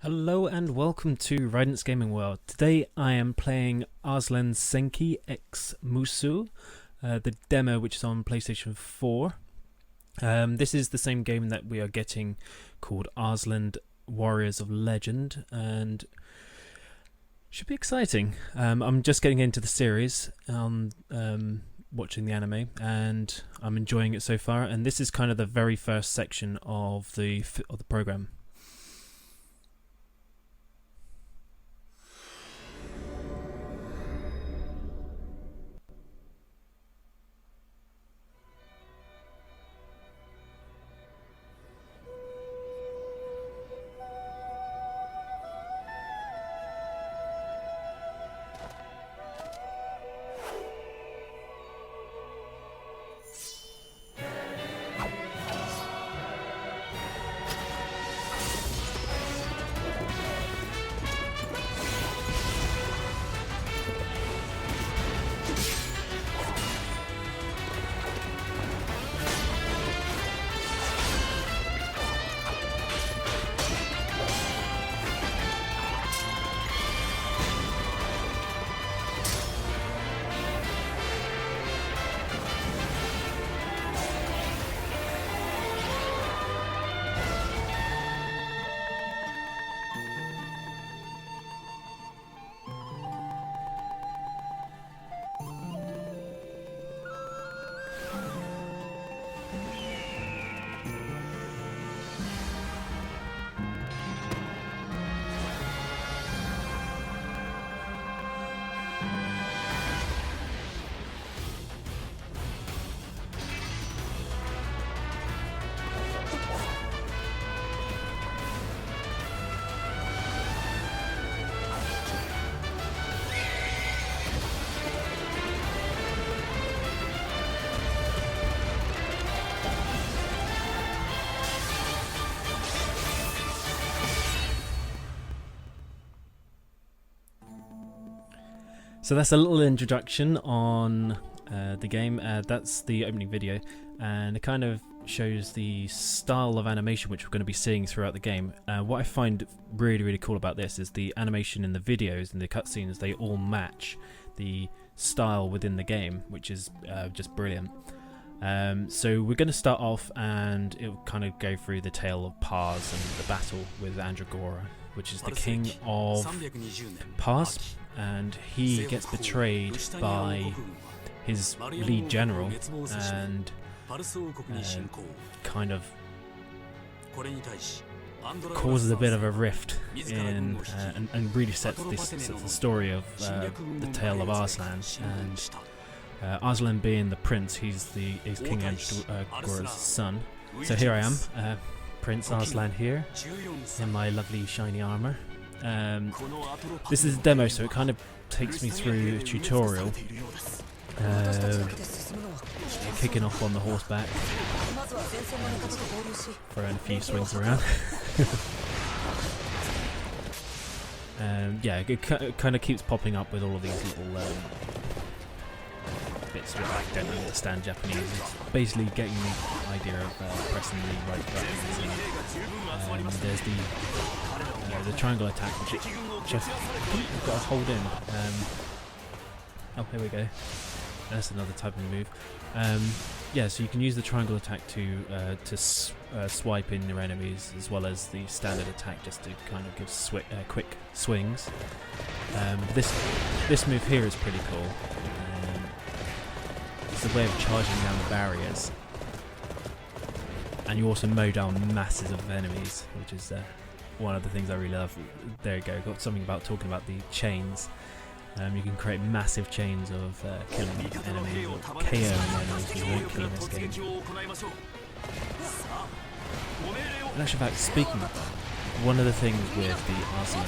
Hello and welcome to Rident's Gaming World. Today I am playing Arslan Senki x Musou, the demo which is on PlayStation 4. This is the same game that we are getting called Arslan Warriors of Legend, and should be exciting. I'm just getting into the series, watching the anime, and I'm enjoying it so far. And this is kind of the very first section of the program. So that's a little introduction on the game. That's the opening video, and it kind of shows the style of animation which we're going to be seeing throughout the game. What I find really cool about this is the animation in the videos and the cutscenes, they all match the style within the game, which is just brilliant. So we're going to start off, and it'll kind of go through the tale of Pars and the battle with Andragora, which is the king of Pars, and he gets betrayed by his lead general and kind of causes a bit of a rift in and really sets the story of the tale of Arslan. And Arslan being the prince, he's King Andragora's son. So here I am, Prince Arslan here in my lovely shiny armor. This is a demo, so it kind of takes me through a tutorial, kicking off on the horseback, throwing a few swings around. Yeah, it kind of keeps popping up with all of these little bits which I don't understand Japanese. It's basically getting the idea of pressing the right buttons. And there's the triangle attack, which just you've got to hold in. Oh, here we go. That's another type of move. Yeah, so you can use the triangle attack to swipe in your enemies, as well as the standard attack just to kind of give quick swings. This move here is pretty cool. It's a way of charging down the barriers, and you also mow down masses of enemies, which is one of the things I really love. There you go, got something about talking about the chains. You can create massive chains of killing enemies or KOing enemies you won't kill in this game. In actual fact, speaking of that, one of the things with the Arslan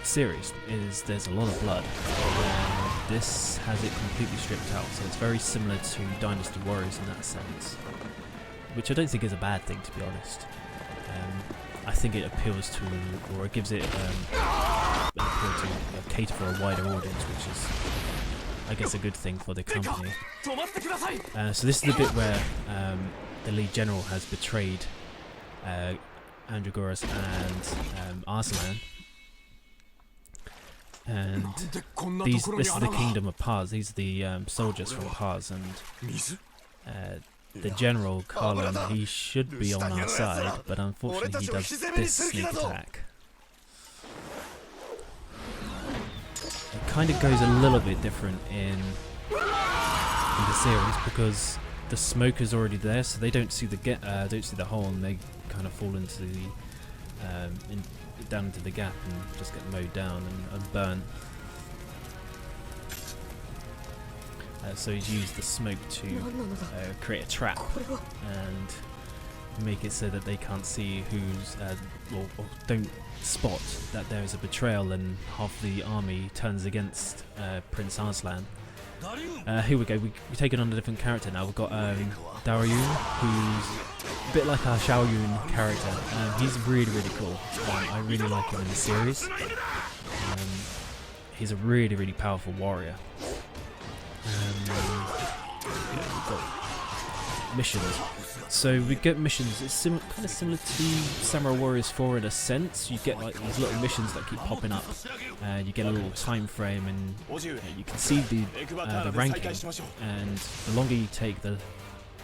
series is there's a lot of blood. This has it completely stripped out, so it's very similar to Dynasty Warriors in that sense, which I don't think is a bad thing, to be honest. I think it appeals to, or it gives it an appeal to cater for a wider audience, which is, I guess, a good thing for the company. So this is the bit where the lead general has betrayed Andragoras and Arslan. And this is the Kingdom of Pars. These are the soldiers from Pars, and the General Karlan, he should be on our side, but unfortunately he does this sneak attack. It kind of goes a little bit different in the series because the smoke is already there, so they don't see the hole, and they kind of fall into the down into the gap and just get mowed down and burnt. So he's used the smoke to create a trap and make it so that they can't see who's or don't spot that there is a betrayal, and half the army turns against Prince Arslan. Here we go, we've taken on a different character now. We've got Daryun, who's a bit like our Xiaoyun character. He's really cool. I really like him in the series. He's a really powerful warrior. We've got missions. So we get missions. It's kind of similar to Samurai Warriors 4 in a sense. You get like these little missions that keep popping up. You get a little time frame, and you can see the ranking. And the longer you take, the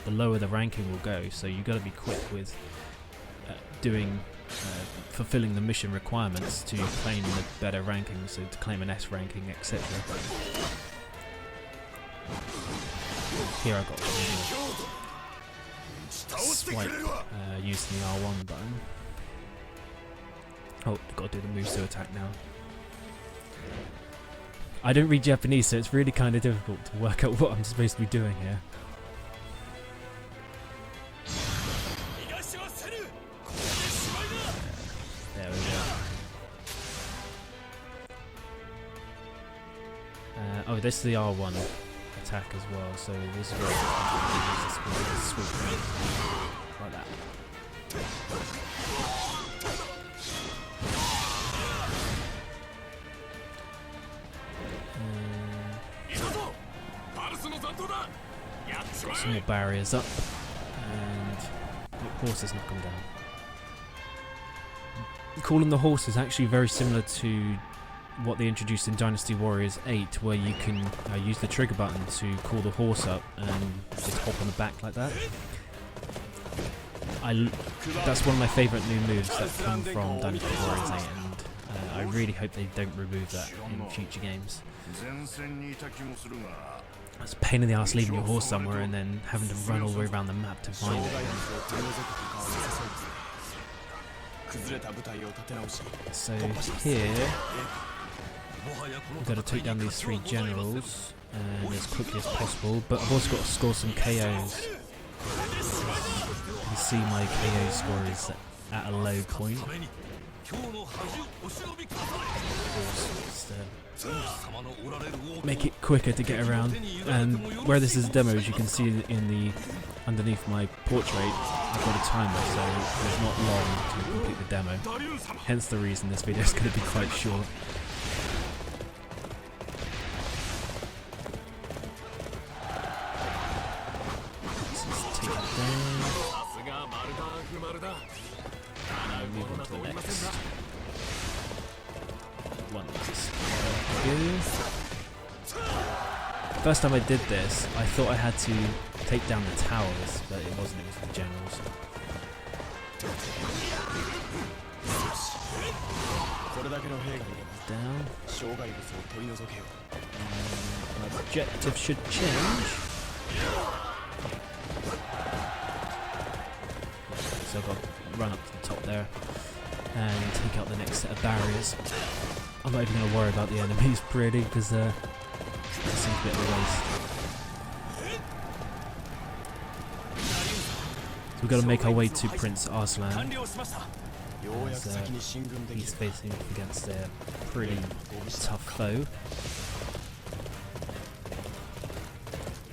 lower the ranking will go. So you got to be quick with fulfilling the mission requirements to claim the better ranking. So to claim an S ranking, etc. Here I got swipe using the R1 button. Oh, got to do the Musou attack now. I don't read Japanese, so it's really kind of difficult to work out what I'm supposed to be doing here. There we go. Oh, this is the R1 attack as well, so this is where it's sweep like that. Got some more barriers up, and the horses knock them down. Calling the horse is actually very similar to what they introduced in Dynasty Warriors 8, where you can use the trigger button to call the horse up and just hop on the back like that. That's one of my favourite new moves that come from Dynasty Warriors 8, and I really hope they don't remove that in future games. It's a pain in the ass leaving your horse somewhere and then having to run all the way around the map to find it. So here we've got to take down these 3 generals as quickly as possible, but I've also got to score some KOs. You can see my KO score is at a low point. Make it quicker to get around, and where this is a demo, as you can see in the underneath my portrait, I've got a timer, so it's not long to complete the demo. Hence the reason this video is going to be quite short. Let's take it down. And move on to the next one. First time I did this, I thought I had to take down the towers, but it wasn't, it was the generals. Down. My objective should change. So I've got to run up to the top there and take out the next set of barriers. I'm not even going to worry about the enemies really, because it seems a bit of a waste. So we've got to make our way to Prince Arslan, as he's facing off against a pretty tough foe.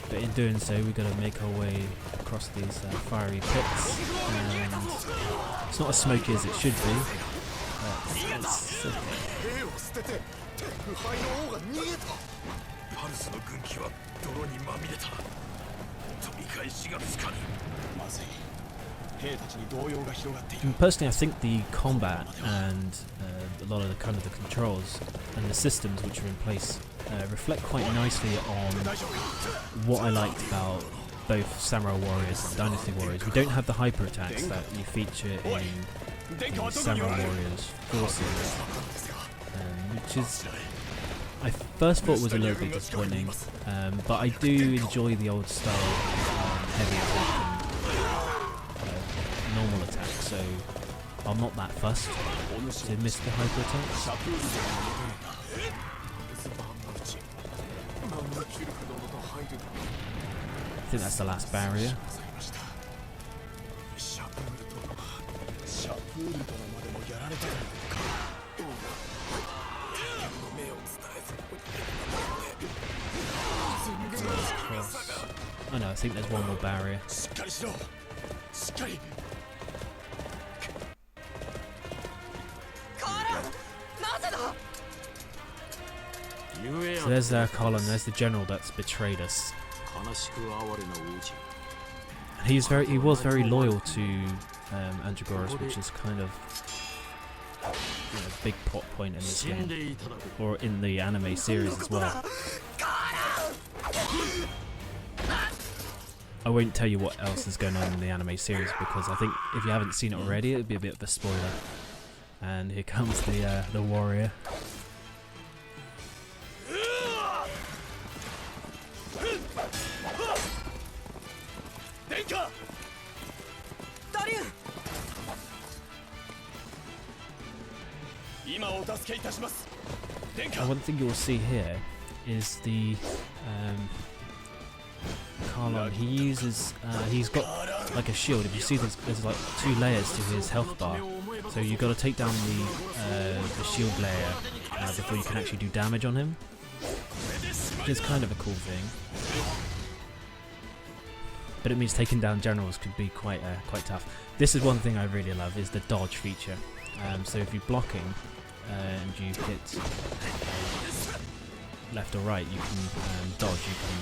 But in doing so, we've got to make our way across these fiery pits, and it's not as smoky as it should be, but it's okay. And personally, I think the combat and a lot of the kind of the controls and the systems which are in place reflect quite nicely on what I liked about both Samurai Warriors and Dynasty Warriors. We don't have the hyper attacks that you feature in Samurai Warriors 4 series, which is, I first thought was a little bit disappointing, but I do enjoy the old style heavy attack and normal attack, so I'm not that fussed to miss the hyper attacks. I think that's the last barrier. Oh no, I think there's one more barrier. So there's Colin, there's the general that's betrayed us. And he was very loyal to Antigoras, which is kind of a big plot point in this game, or in the anime series as well. I won't tell you what else is going on in the anime series because I think if you haven't seen it already, it would be a bit of a spoiler. And here comes the warrior. And one thing you will see here is the Carlon. He uses he's got like a shield. If you see, there's like 2 layers to his health bar, so you've got to take down the shield layer before you can actually do damage on him, which is kind of a cool thing. But it means taking down generals could be quite tough. This is one thing I really love, is the dodge feature. So if you're blocking and you hit left or right, you can dodge, you can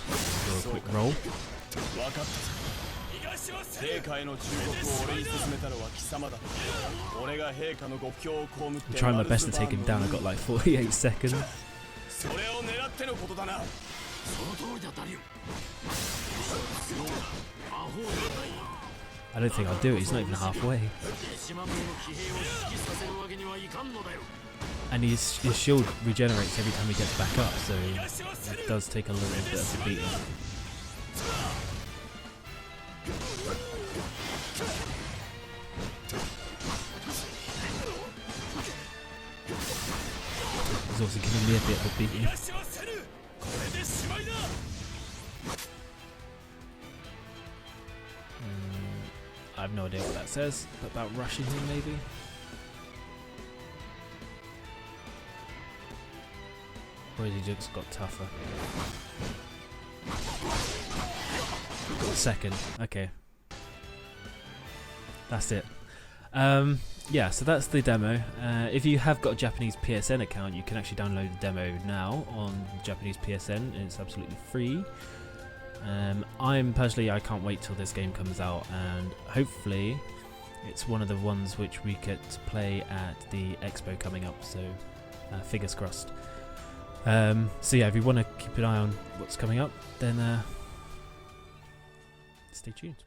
do a quick roll. I'm trying my best to take him down. I've got like 48 seconds. I don't think I'll do it, he's not even halfway. And his shield regenerates every time he gets back up, so it does take a little bit of a beating. He's also giving me a bit of a beating. I have no idea what that says, but about rushing him maybe? Or has he just got tougher? Got second, okay. That's it. Yeah, so that's the demo. If you have got a Japanese PSN account, you can actually download the demo now on Japanese PSN, and it's absolutely free. I can't wait till this game comes out, and hopefully it's one of the ones which we get to play at the expo coming up, so fingers crossed. So yeah, if you want to keep an eye on what's coming up, then stay tuned.